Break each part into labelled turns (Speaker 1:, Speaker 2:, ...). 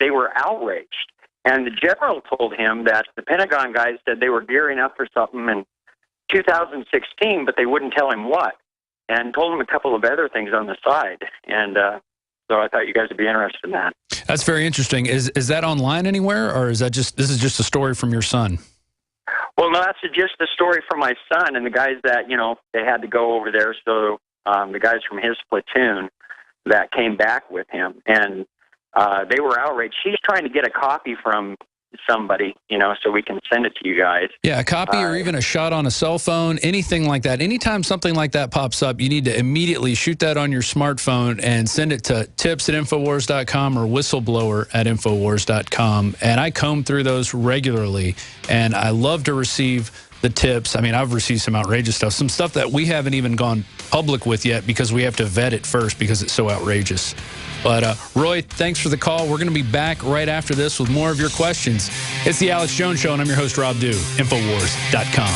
Speaker 1: they were outraged. And the general told him that the Pentagon guys said they were gearing up for something in 2016, but they wouldn't tell him what, and told him a couple of other things on the side. And so I thought you guys would be interested in that.
Speaker 2: That's very interesting. Is that online anywhere, or is that just this is just a story from your son?
Speaker 1: Well, no, that's just a story from my son and the guys that, you know, they had to go over there. So the guys from his platoon that came back with him, and they were outraged. He's trying to get a copy from somebody, you know, so we can send it to you guys.
Speaker 2: Yeah, a copy or even a shot on a cell phone, anything like that. Anytime something like that pops up, you need to immediately shoot that on your smartphone and send it to tips@infowars.com or whistleblower@infowars.com. And I comb through those regularly, and I love to receive the tips. I mean, I've received some outrageous stuff, some stuff that we haven't even gone public with yet because we have to vet it first because it's so outrageous. But Roy, thanks for the call. We're going to be back right after this with more of your questions. It's the Alex Jones Show, and I'm your host, Rob Dew, Infowars.com.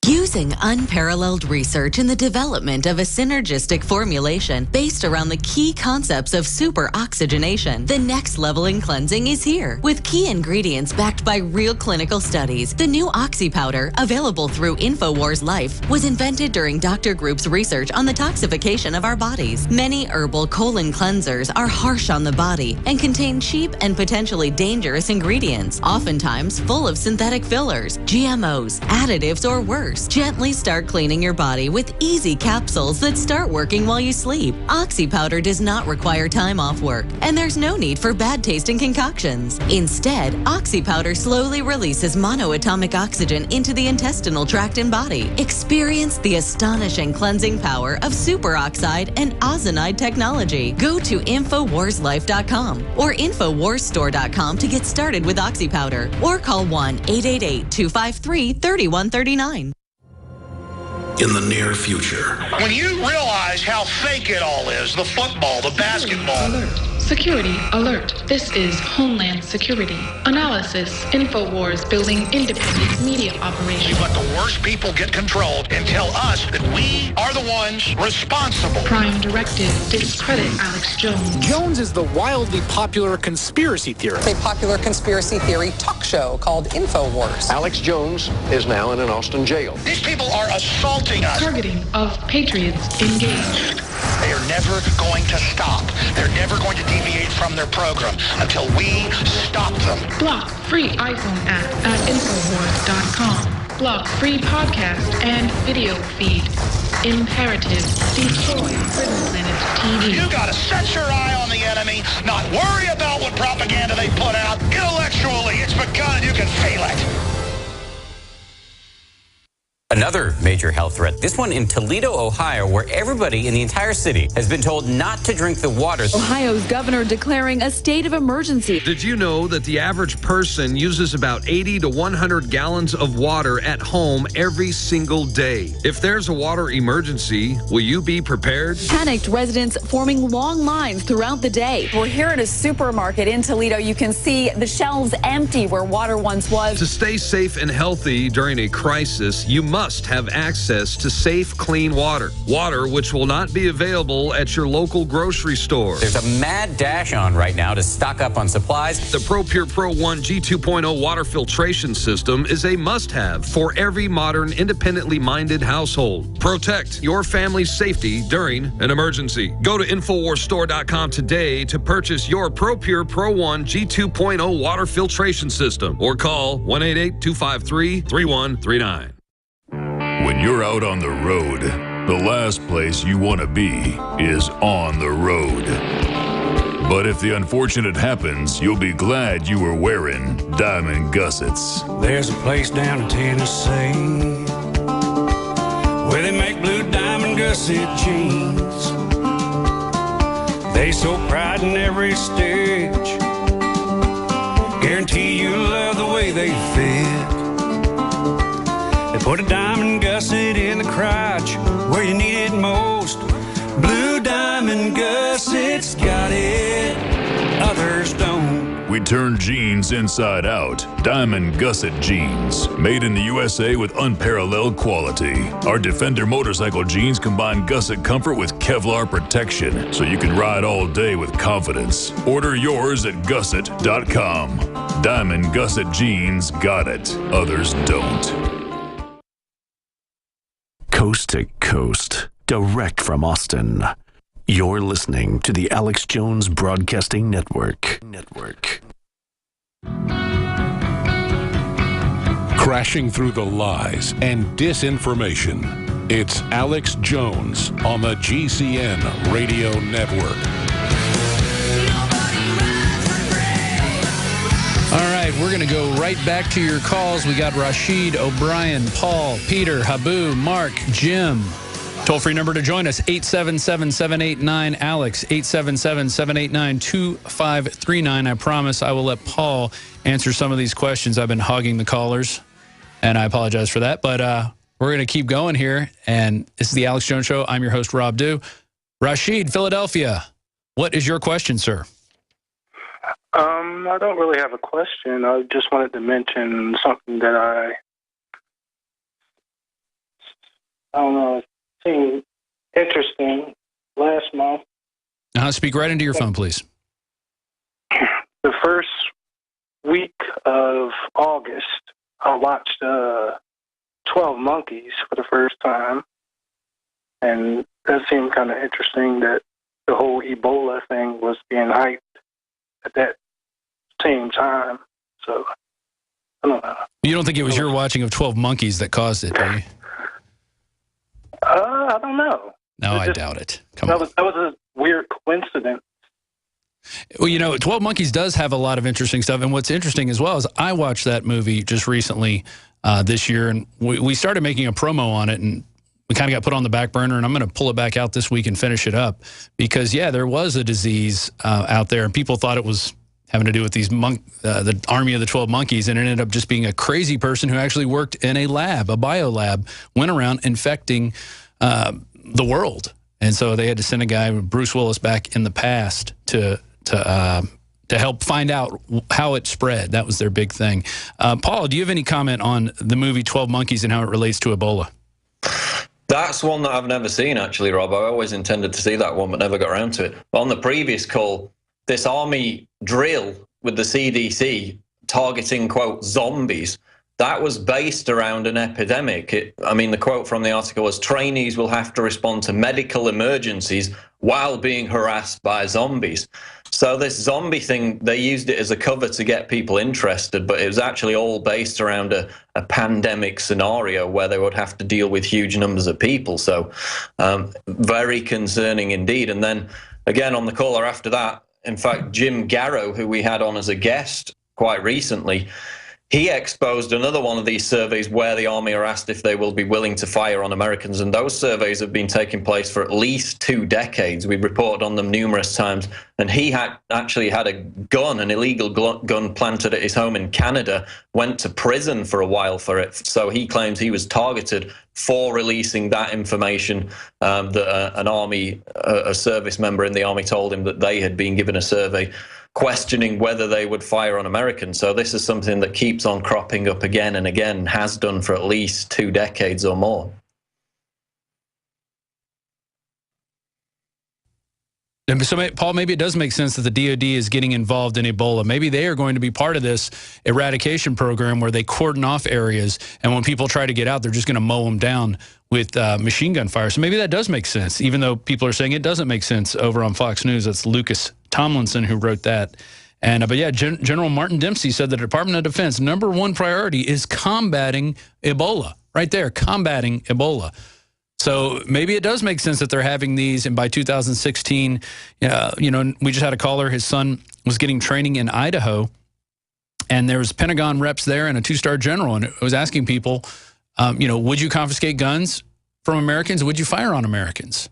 Speaker 3: Using unparalleled research in the development of a synergistic formulation based around the key concepts of super oxygenation, the next level in cleansing is here. With key ingredients backed by real clinical studies, the new Oxy Powder, available through InfoWars Life, was invented during Dr. Group's research on the toxification of our bodies. Many herbal colon cleansers are harsh on the body and contain cheap and potentially dangerous ingredients, oftentimes full of synthetic fillers, GMOs, additives, or worse. Gently start cleaning your body with easy capsules that start working while you sleep. Oxy Powder does not require time off work, and there's no need for bad tasting concoctions. Instead, Oxy Powder slowly releases monoatomic oxygen into the intestinal tract and body. Experience the astonishing cleansing power of superoxide and ozonide technology. Go to InfoWarsLife.com or InfoWarsStore.com to get started with Oxy Powder, or call 1-888-253-3139.
Speaker 4: In the near future.
Speaker 5: When you realize how fake it all is, the football, the basketball.
Speaker 6: Alert. Security alert. This is Homeland Security. Analysis. InfoWars building independent media operation.
Speaker 5: You let the worst people get control and tell us that we are the ones responsible.
Speaker 6: Prime directive. Discredit Alex Jones.
Speaker 7: Jones is the wildly popular conspiracy theorist.
Speaker 8: A popular conspiracy theory talk show called InfoWars.
Speaker 9: Alex Jones is now in an Austin jail.
Speaker 5: These people are assaulting us.
Speaker 6: Targeting of patriots engaged.
Speaker 5: They are never going to stop. They're never going to deviate from their program until we stop them.
Speaker 6: Block free iPhone app at Infowars.com. Block free podcast and video feed. Imperative. Destroy Prison Planet TV.
Speaker 5: You gotta set your eye on the enemy, not worry about what propaganda they put out. Intellectually, it's begun and you can feel it.
Speaker 10: Another major health threat, this one in Toledo, Ohio, where everybody in the entire city has been told not to drink the water.
Speaker 11: Ohio's governor declaring a state of emergency.
Speaker 12: Did you know that the average person uses about 80 to 100 gallons of water at home every single day? If there's a water emergency, will you be prepared?
Speaker 11: Panicked residents forming long lines throughout the day.
Speaker 13: We're here at a supermarket in Toledo. You can see the shelves empty where water once was.
Speaker 12: To stay safe and healthy during a crisis, you must have access to safe, clean water. Water which will not be available at your local grocery store.
Speaker 10: There's a mad dash on right now to stock up on supplies.
Speaker 12: The ProPure Pro 1 G2.0 water filtration system is a must-have for every modern, independently minded household. Protect your family's safety during an emergency. Go to InfoWarsStore.com today to purchase your ProPure Pro 1 G2.0 water filtration system or call 1-888-253-3139.
Speaker 14: When you're out on the road, the last place you want to be is on the road. But if the unfortunate happens, you'll be glad you were wearing diamond gussets.
Speaker 15: There's a place down in Tennessee where they make blue diamond gusset jeans. They so pride in every stitch, guarantee you love the way they fit. They put a diamond gusset in the crotch where you need it most. Blue diamond gussets got it, others don't.
Speaker 14: we turn jeans inside out. Diamond Gusset Jeans. Made in the USA with unparalleled quality. Our Defender motorcycle jeans combine gusset comfort with Kevlar protection, so you can ride all day with confidence. Order yours at gusset.com. Diamond Gusset Jeans got it. Others don't.
Speaker 16: Coast to coast, direct from Austin. You're listening to the Alex Jones Broadcasting Network.
Speaker 17: Crashing through the lies and disinformation. It's Alex Jones on the GCN Radio Network.
Speaker 2: All right, we're going to go right back to your calls. We got Rashid, O'Brien, Paul, Peter, Habu, Mark, Jim. Toll-free number to join us, 877-789-ALEX, 877-789-2539. I promise I will let Paul answer some of these questions. I've been hogging the callers, and I apologize for that. But we're going to keep going here, and this is the Alex Jones Show. I'm your host, Rob Dew. Rashid, Philadelphia, what is your question, sir?
Speaker 18: I don't really have a question. I just wanted to mention something that I don't know, seemed interesting last month.
Speaker 2: Speak right into your phone, please.
Speaker 18: The first week of August, I watched 12 Monkeys for the first time, and that seemed kind of interesting that the whole Ebola thing was being hyped at that same time. So, I don't know.
Speaker 2: You don't think it was your watching of 12 Monkeys that caused it, do you?
Speaker 18: I don't know.
Speaker 2: No, I doubt it. That
Speaker 18: was a weird coincidence.
Speaker 2: Well, you know, 12 Monkeys does have a lot of interesting stuff. And what's interesting as well is I watched that movie just recently this year, and we started making a promo on it, and we kind of got put on the back burner, and I'm going to pull it back out this week and finish it up. Because, yeah, there was a disease out there, and people thought it was having to do with these the army of the 12 monkeys, and it ended up just being a crazy person who actually worked in a lab, a biolab, went around infecting the world. And so they had to send a guy, Bruce Willis, back in the past to help find out how it spread. That was their big thing. Paul, do you have any comment on the movie 12 Monkeys and how it relates to Ebola?
Speaker 19: That's one that I've never seen, actually, Rob. I always intended to see that one, but never got around to it. But on the previous call, this army drill with the CDC targeting, quote, zombies, that was based around an epidemic. I mean, the quote from the article was, trainees will have to respond to medical emergencies while being harassed by zombies. So this zombie thing, they used it as a cover to get people interested, but it was actually all based around a pandemic scenario where they would have to deal with huge numbers of people. So very concerning indeed. And then again, on the caller after that, in fact, Jim Garrow, who we had on as a guest quite recently, he exposed another one of these surveys where the army are asked if they will be willing to fire on Americans. And those surveys have been taking place for at least 2 decades. We've reported on them numerous times. And he actually had a gun, an illegal gun planted at his home in Canada, went to prison for a while for it. So he claims he was targeted for releasing that information, that an army, a service member in the army told him that they had been given a survey questioning whether they would fire on Americans. So this is something that keeps on cropping up again and again, has done for at least 2 decades or more.
Speaker 2: So, Paul, maybe it does make sense that the DOD is getting involved in Ebola. Maybe they are going to be part of this eradication program where they cordon off areas, and when people try to get out, they're just going to mow them down with machine gun fire. So maybe that does make sense, even though people are saying it doesn't make sense over on Fox News. That's Lucas Tomlinson who wrote that. And but yeah, General Martin Dempsey said the Department of Defense #1 priority is combating Ebola. Right there, combating Ebola. So maybe it does make sense that they're having these, and by 2016, you know, we just had a caller, his son was getting training in Idaho, and there was Pentagon reps there and a 2-star general, and it was asking people, you know, would you confiscate guns from Americans? Would you fire on Americans?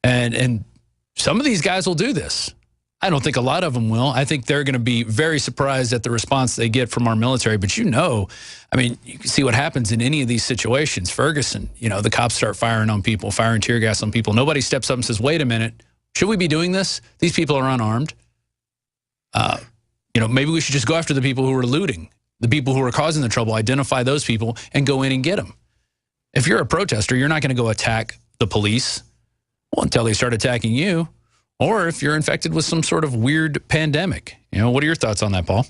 Speaker 2: And some of these guys will do this. I don't think a lot of them will. I think they're going to be very surprised at the response they get from our military. But you know, I mean, you can see what happens in any of these situations. Ferguson, you know, the cops start firing on people, firing tear gas on people. Nobody steps up and says, wait a minute, should we be doing this? These people are unarmed. You You know, maybe we should just go after the people who are looting, the people who are causing the trouble, identify those people and go in and get them. If you're a protester, you're not going to go attack the police until they start attacking you, or if you're infected with some sort of weird pandemic. You know, what are your thoughts on that, Paul?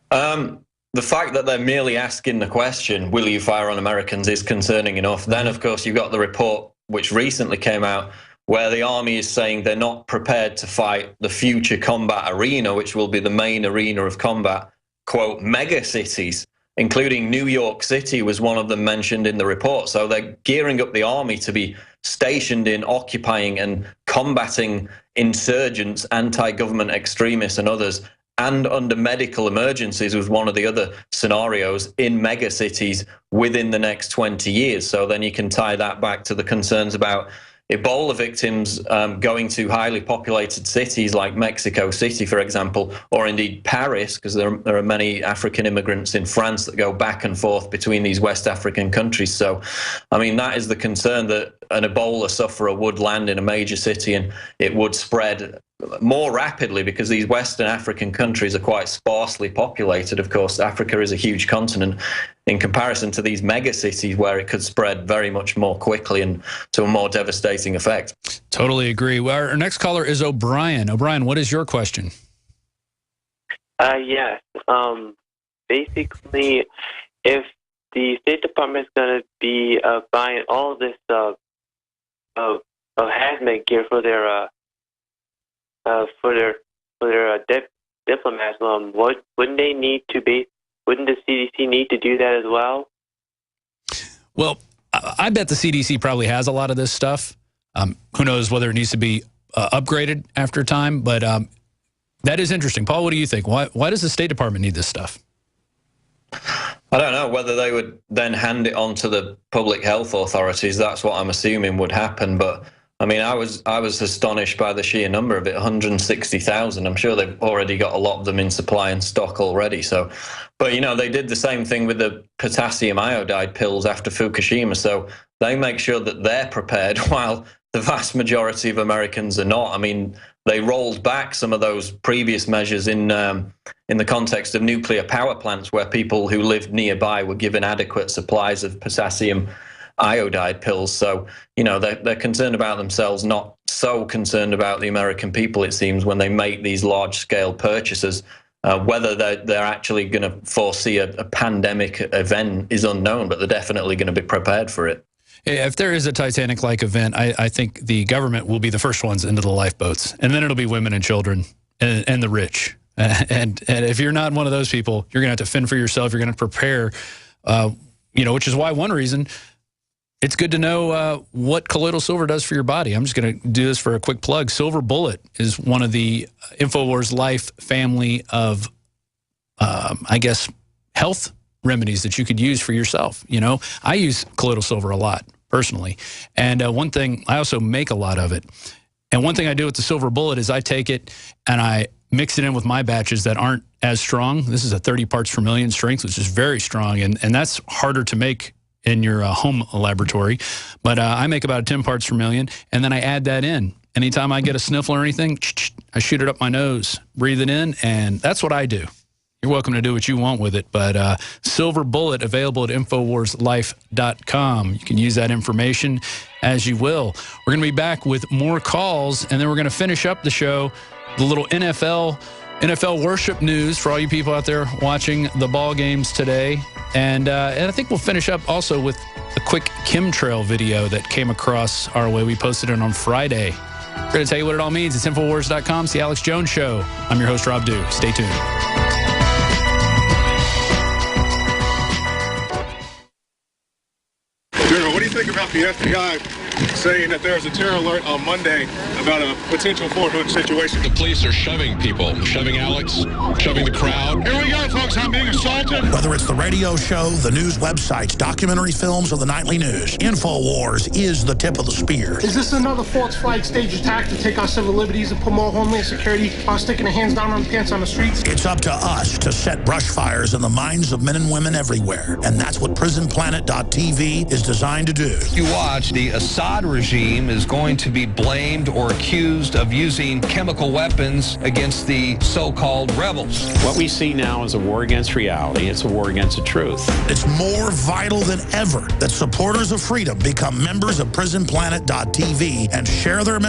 Speaker 19: The fact that they're merely asking the question, will you fire on Americans, is concerning enough. Then, of course, you've got the report which recently came out where the army is saying they're not prepared to fight the future combat arena, which will be the main arena of combat, quote, mega cities, including New York City was one of them mentioned in the report. So they're gearing up the army to be stationed in occupying and combating insurgents, anti-government extremists and others, and under medical emergencies was one of the other scenarios in mega cities within the next 20 years. So then you can tie that back to the concerns about Ebola victims going to highly populated cities like Mexico City, for example, or indeed Paris, because there are many African immigrants in France that go back and forth between these West African countries. So, I mean, that is the concern, that an Ebola sufferer would land in a major city and it would spread more rapidly because these Western African countries are quite sparsely populated. Of course, Africa is a huge continent in comparison to these mega cities where it could spread very much more quickly and to a more devastating effect.
Speaker 2: Totally agree. Well, our next caller is O'Brien. O'Brien, what is your question?
Speaker 20: Yes. Basically, if the State Department is going to be buying all this hazmat gear for their diplomats, wouldn't they need to be? Wouldn't the CDC need to do that as well?
Speaker 2: Well, I bet the CDC probably has a lot of this stuff. Who knows whether it needs to be upgraded after time, but that is interesting. Paul, what do you think? Why does the State Department need this stuff?
Speaker 19: I don't know whether they would then hand it on to the public health authorities. That's what I'm assuming would happen, but I mean, I was astonished by the sheer number of it, 160,000. I'm sure they've already got a lot of them in supply and stock already. So, but you know, they did the same thing with the potassium iodide pills after Fukushima. So they make sure that they're prepared while the vast majority of Americans are not. I mean, they rolled back some of those previous measures in the context of nuclear power plants where people who lived nearby were given adequate supplies of potassium iodide pills. So, you know, they're concerned about themselves, not so concerned about the American people, it seems, when they make these large-scale purchases. Whether they're actually going to foresee a pandemic event is unknown, but they're definitely going to be prepared for it.
Speaker 2: If there is a Titanic-like event, I think the government will be the first ones into the lifeboats, and then it'll be women and children and the rich. And if you're not one of those people, you're going to have to fend for yourself. You're going to prepare, you know, which is why one reason it's good to know what colloidal silver does for your body. I'm just going to do this for a quick plug. Silver Bullet is one of the InfoWars Life family of, I guess, health remedies that you could use for yourself. You know, I use colloidal silver a lot personally. And one thing, I also make a lot of it. And one thing I do with the Silver Bullet is I take it and I mix it in with my batches that aren't as strong. This is a 30 parts per million strength, which is very strong. And that's harder to make in your home laboratory. But I make about 10 parts per million, and then I add that in. Anytime I get a sniffle or anything, I shoot it up my nose, breathe it in, and that's what I do. You're welcome to do what you want with it, but Silver Bullet available at InfoWarsLife.com. You can use that information as you will. We're going to be back with more calls, and then we're going to finish up the show, the little NFL worship news for all you people out there watching the ball games today. And I think we'll finish up also with a quick chemtrail video that came across our way. We posted it on Friday. We're going to tell you what it all means. It's Infowars.com. It's the Alex Jones Show. I'm your host, Rob Duke. Stay tuned.
Speaker 21: General, what do you think about the FBI saying that there's a terror alert on Monday about a potential Fort Hood situation?
Speaker 17: The police are shoving people, shoving Alex, shoving the crowd.
Speaker 21: Here we go, folks. I'm being assaulted.
Speaker 22: Whether it's the radio show, the news websites, documentary films, or the nightly news, InfoWars is the tip of the spear.
Speaker 23: Is this another false flag stage attack to take our civil liberties and put more homeland security on sticking their hands down on the pants on the streets?
Speaker 22: It's up to us to set brush fires in the minds of men and women everywhere. And that's what PrisonPlanet.tv is designed to do.
Speaker 24: You watch the Assad
Speaker 12: Assad regime is going to be blamed or accused of using chemical weapons against the so-called rebels.
Speaker 1: What we see now is a war against reality. It's a war against the truth.
Speaker 22: It's more vital than ever that supporters of freedom become members of PrisonPlanet.tv and share their